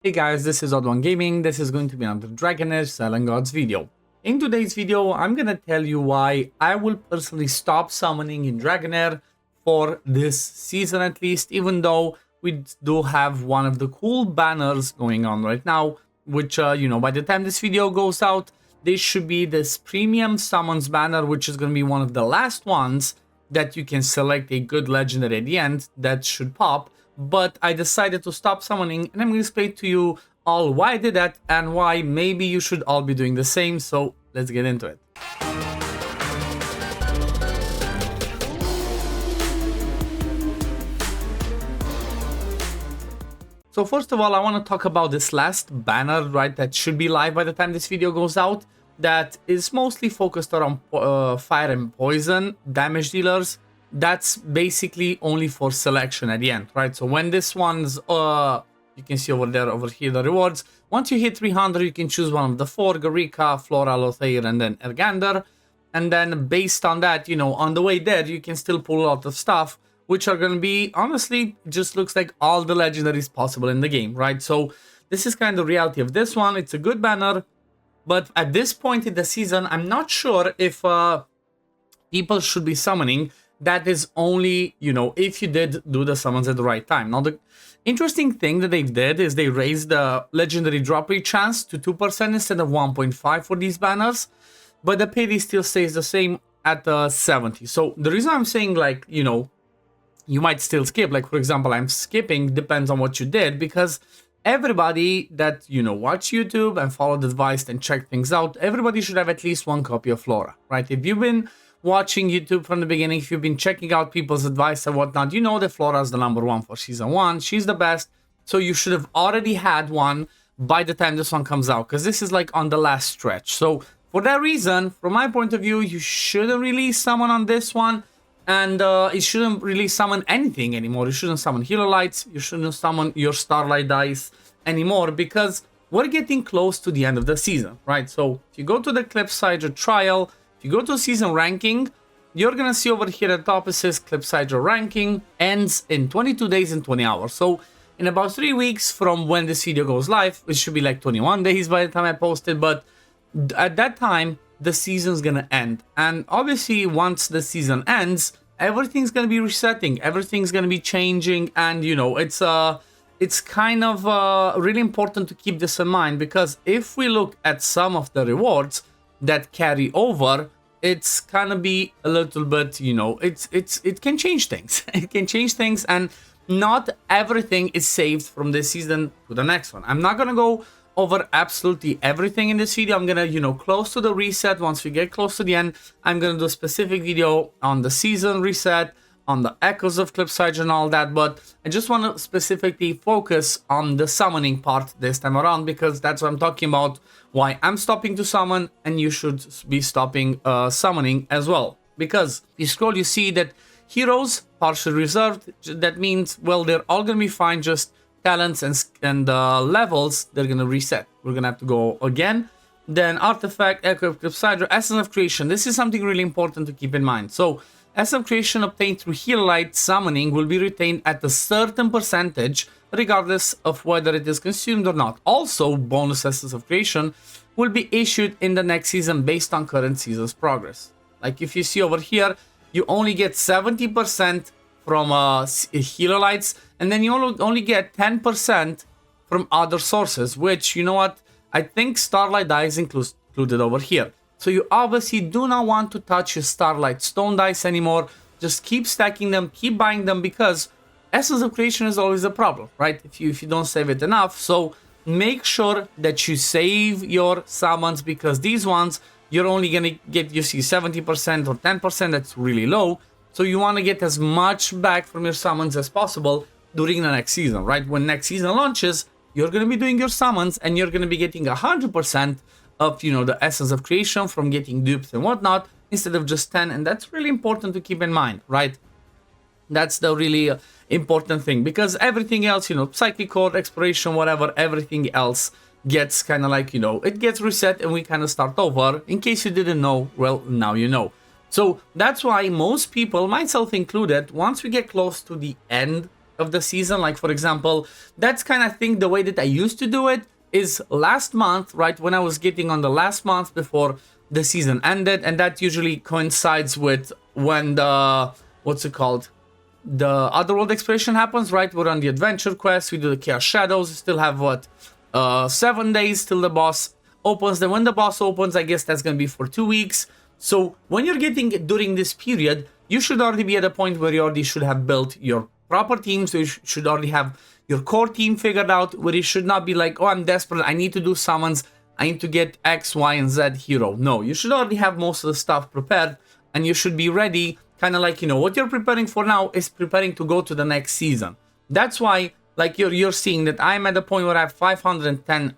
Hey guys, this is OddOneGaming. This is going to be another Dragonheir Selling Gods video. In today's video, I'm gonna tell you why I will personally stop summoning in Dragonheir for this season at least, even though we do have one of the cool banners going on right now, which, by the time this video goes out, there should be this premium summons banner, which is gonna be one of the last ones that you can select a good legendary at the end that should pop. But I decided to stop summoning, and I'm going to explain to you all why I did that and why maybe you should all be doing the same. So let's get into it. So first of all, I want to talk about this last banner, right, that should be live by the time this video goes out, that is mostly focused around fire and poison damage dealers. That's basically only for selection at the end, right? So when this one's, you can see over here, the rewards. Once you hit 300, you can choose one of the four, Garika, Flora, Lothair, and then Ergander. And then based on that, on the way there, you can still pull a lot of stuff, which are going to be, honestly, just looks like all the legendaries possible in the game, right? So this is kind of the reality of this one. It's a good banner, but at this point in the season, I'm not sure if people should be summoning. That is only, if you did do the summons at the right time. Now, the interesting thing that they did is they raised the legendary drop rate chance to 2% instead of 1.5 for these banners, but the payday still stays the same at 70. So the reason I'm saying, like, you might still skip, like, for example, I'm skipping, depends on what you did, because everybody that, watch YouTube and follow the advice and check things out, everybody should have at least one copy of Flora, right? If you've been watching YouTube from the beginning, if you've been checking out people's advice and whatnot, you know that Flora is the #1 for season 1. She's the best, so you should have already had one by the time this one comes out, because this is like on the last stretch. So for that reason, from my point of view, you shouldn't really summon on this one, and it shouldn't really summon anything anymore. You shouldn't summon Healer Lights, you shouldn't summon your Starlight Dice anymore, because we're getting close to the end of the season, right? So if you go to the Clipsider trial, if you go to season ranking, you're gonna see over here at the top it says Clipsider ranking ends in 22 days and 20 hours. So in about 3 weeks from when this video goes live, it should be like 21 days by the time I post it, but at that time, the season's gonna end. And obviously, once the season ends, everything's gonna be resetting, everything's gonna be changing, and it's kind of really important to keep this in mind, because if we look at some of the rewards that carry over, it's gonna be a little bit, it can change things. It can change things, and not everything is saved from this season to the next one. I'm not gonna go over absolutely everything in this video. I'm gonna, close to the reset. Once we get close to the end, I'm gonna do a specific video on the season reset, on the echoes of Clipsider and all that, but I just want to specifically focus on the summoning part this time around, because that's what I'm talking about, why I'm stopping to summon, and you should be stopping summoning as well. Because if you scroll, you see that heroes, partially reserved, that means, well, they're all going to be fine, just talents and levels, they're going to reset. We're going to have to go again. Then artifact, echo of Clipsider, essence of creation. This is something really important to keep in mind. So essence of creation obtained through Healer Light summoning will be retained at a certain percentage, regardless of whether it is consumed or not. Also, bonus essence of creation will be issued in the next season based on current season's progress. Like if you see over here, you only get 70% from Healer Lights, and then you only get 10% from other sources, which, you know what, I think Starlight Dice included over here. So you obviously do not want to touch your Starlight Stone Dice anymore. Just keep stacking them, keep buying them, because Essence of Creation is always a problem, right? If you don't save it enough. So make sure that you save your summons, because these ones, you're only going to get, 70% or 10%. That's really low. So you want to get as much back from your summons as possible during the next season, right? When next season launches, you're going to be doing your summons, and you're going to be getting 100% of, the essence of creation from getting dupes and whatnot, instead of just 10. And that's really important to keep in mind, right? That's the really important thing, because everything else, psychic core, exploration, whatever, everything else gets kind of like, it gets reset, and we kind of start over. In case you didn't know, well, now you know. So that's why most people, myself included, once we get close to the end of the season. Like, for example, that's kind of thing, the way that I used to do it is last month, right, when I was getting on the last month before the season ended, and that usually coincides with when the, what's it called, the Otherworld exploration happens, right? We're on the adventure quest, we do the Chaos Shadows, we still have, what, 7 days till the boss opens. Then when the boss opens, I guess that's gonna be for 2 weeks. So when you're getting it during this period, you should already be at a point where you already should have built your proper team, so you should already have your core team figured out, where you should not be like, oh, I'm desperate, I need to do summons, I need to get X, Y, and Z hero. No, you should already have most of the stuff prepared, and you should be ready, kind of like, you know, what you're preparing for now is preparing to go to the next season. That's why, like, you're seeing that I'm at the point where I have 510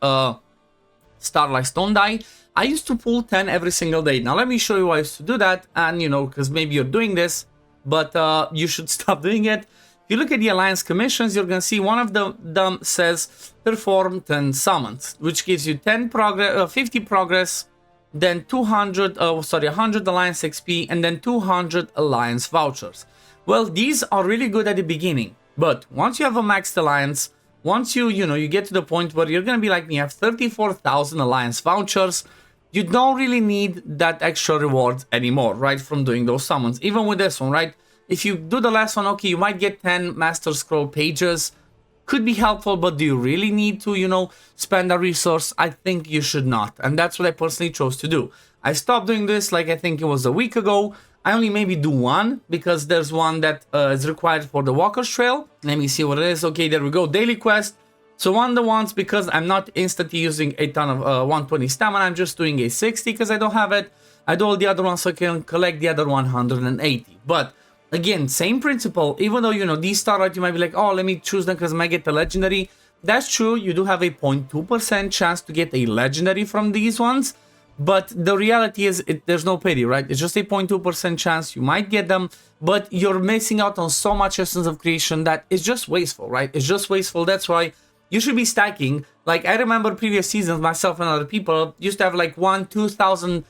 Starlight Stone die. I used to pull 10 every single day. Now let me show you why I used to do that, and you know, because maybe you're doing this, but you should stop doing it. If you look at the Alliance commissions, you're gonna see one of them says perform 10 summons, which gives you 10 progress, 50 progress, then 100 Alliance XP, and then 200 Alliance vouchers. Well, these are really good at the beginning, but once you have a maxed Alliance, once you get to the point where you're gonna be like me, you have 34,000 Alliance vouchers, you don't really need that extra reward anymore, right, from doing those summons. Even with this one, right, if you do the last one, okay, you might get 10 Master Scroll pages, could be helpful, but do you really need to, you know, spend a resource? I think you should not, and that's what I personally chose to do. I stopped doing this, like, I think it was a week ago. I only maybe do one, because there's one that is required for the Walker's Trail. Let me see what it is. Okay, there we go, daily quest. So one of the ones, because I'm not instantly using a ton of 120 stamina, I'm just doing a 60 because I don't have it. I do all the other ones so I can collect the other 180. But again, same principle. Even though, you know, these Starlight, you might be like, oh, let me choose them because I might get the legendary. That's true, you do have a 0.2% chance to get a legendary from these ones. But the reality is, there's no pity, right? It's just a 0.2% chance you might get them, but you're missing out on so much Essence of Creation that is just wasteful, right? It's just wasteful. That's why you should be stacking. Like, I remember previous seasons, myself and other people used to have like 2,000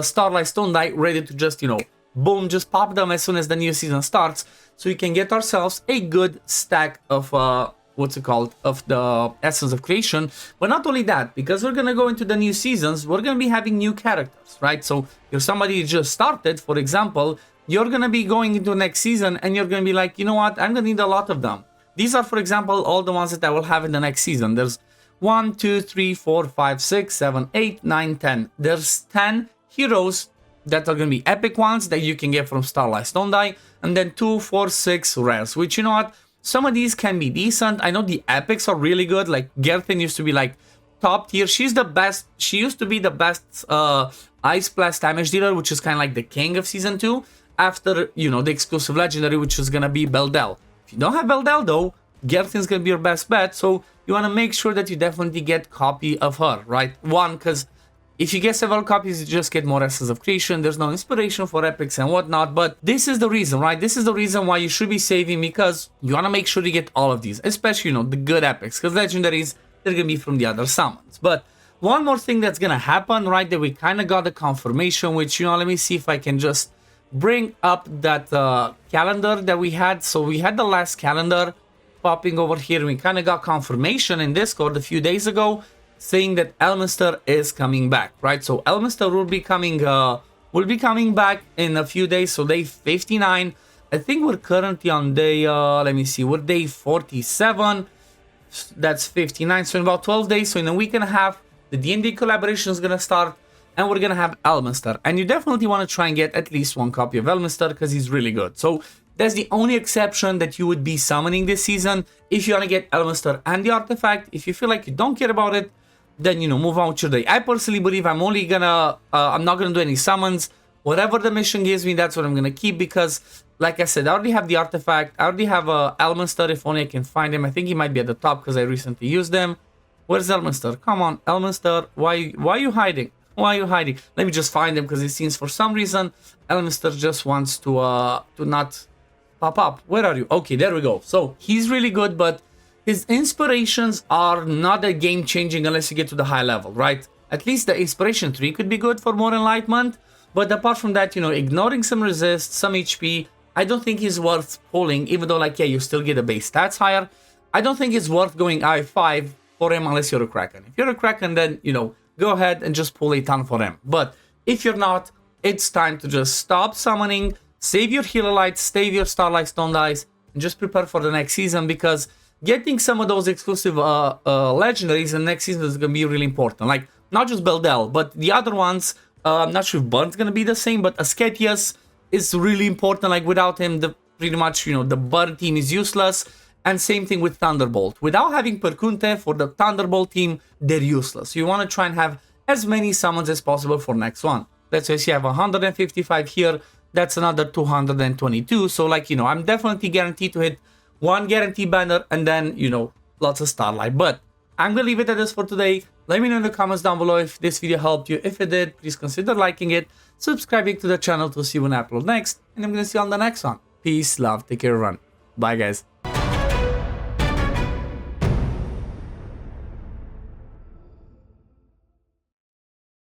Starlight Stone die ready to just, you know, boom, just pop them as soon as the new season starts, so we can get ourselves a good stack of of the Essence of Creation. But not only that, because we're gonna go into the new seasons, we're gonna be having new characters, right? So if somebody just started, for example, you're gonna be going into next season and you're gonna be like, you know what, I'm gonna need a lot of them. These are, for example, all the ones that I will have in the next season. There's 1, 2, 3, 4, 5, 6, 7, 8, 9, 10. There's 10 heroes that are going to be epic ones that you can get from Starlight Stone die, and then 2, 4, 6 rares, which, you know what, some of these can be decent. I know the epics are really good. Like, Gerthin used to be like top tier. She's the best. She used to be the best Ice Blast damage dealer, which is kind of like the king of Season 2, after, you know, the exclusive legendary, which is going to be Beldel. If you don't have Beldel, though, Gerthin's going to be your best bet, so you want to make sure that you definitely get copy of her, right? One, because if you get several copies, you just get more Essence of Creation. There's no inspiration for epics and whatnot, but this is the reason, right? This is the reason why you should be saving, because you want to make sure you get all of these, especially, you know, the good epics, because legendaries, they're going to be from the other summons. But one more thing that's going to happen, right, that we kind of got the confirmation, which, you know, let me see if I can just bring up that calendar that we had. So we had the last calendar popping over here. We kind of got confirmation in Discord a few days ago saying that Elminster is coming back, right? So Elminster will be coming back in a few days. So day 59. I think we're currently on day let me see, we're day 47. That's 59. So in about 12 days, so in a week and a half, the D&D collaboration is gonna start, and we're gonna have Elminster. And you definitely want to try and get at least one copy of Elminster because he's really good. So that's the only exception that you would be summoning this season. If you want to get Elminster and the artifact, if you feel like you don't care about it, then, you know, move on with your day. I personally believe I'm only gonna, I'm not gonna do any summons. Whatever the mission gives me, that's what I'm gonna keep, because, like I said, I already have the artifact. I already have Elminster, if only I can find him. I think he might be at the top because I recently used them. Where's Elminster? Come on, Elminster. Why are you hiding? Why are you hiding? Let me just find him, because it seems for some reason Elminster just wants to not pop up. Where are you? Okay, there we go. So he's really good, but his inspirations are not that game changing unless you get to the high level, right? At least the inspiration tree could be good for more enlightenment, but apart from that, you know, ignoring some resist, some HP, I don't think it's worth pulling, even though, like, yeah, you still get the base stats higher. I don't think it's worth going I5 for him unless you're a Kraken. If you're a Kraken, then, you know, go ahead and just pull a ton for him. But if you're not, it's time to just stop summoning, save your Healer Lights, save your Starlight Stone Dice, and just prepare for the next season, because getting some of those exclusive legendaries in the next season is going to be really important. Like, not just Beldel, but the other ones. I'm not sure if Burn's going to be the same, but Ascetius is really important. Like, without him, pretty much, you know, the Burn team is useless. And same thing with Thunderbolt. Without having Perkunte for the Thunderbolt team, they're useless. You want to try and have as many summons as possible for next one. Let's say you have 155 here. That's another 222. So, like, you know, I'm definitely guaranteed to hit one guarantee banner and then, you know, lots of Starlight. But I'm going to leave it at this for today. Let me know in the comments down below if this video helped you. If it did, please consider liking it, subscribing to the channel to see when I upload next. And I'm going to see you on the next one. Peace, love, take care, run. Bye, guys.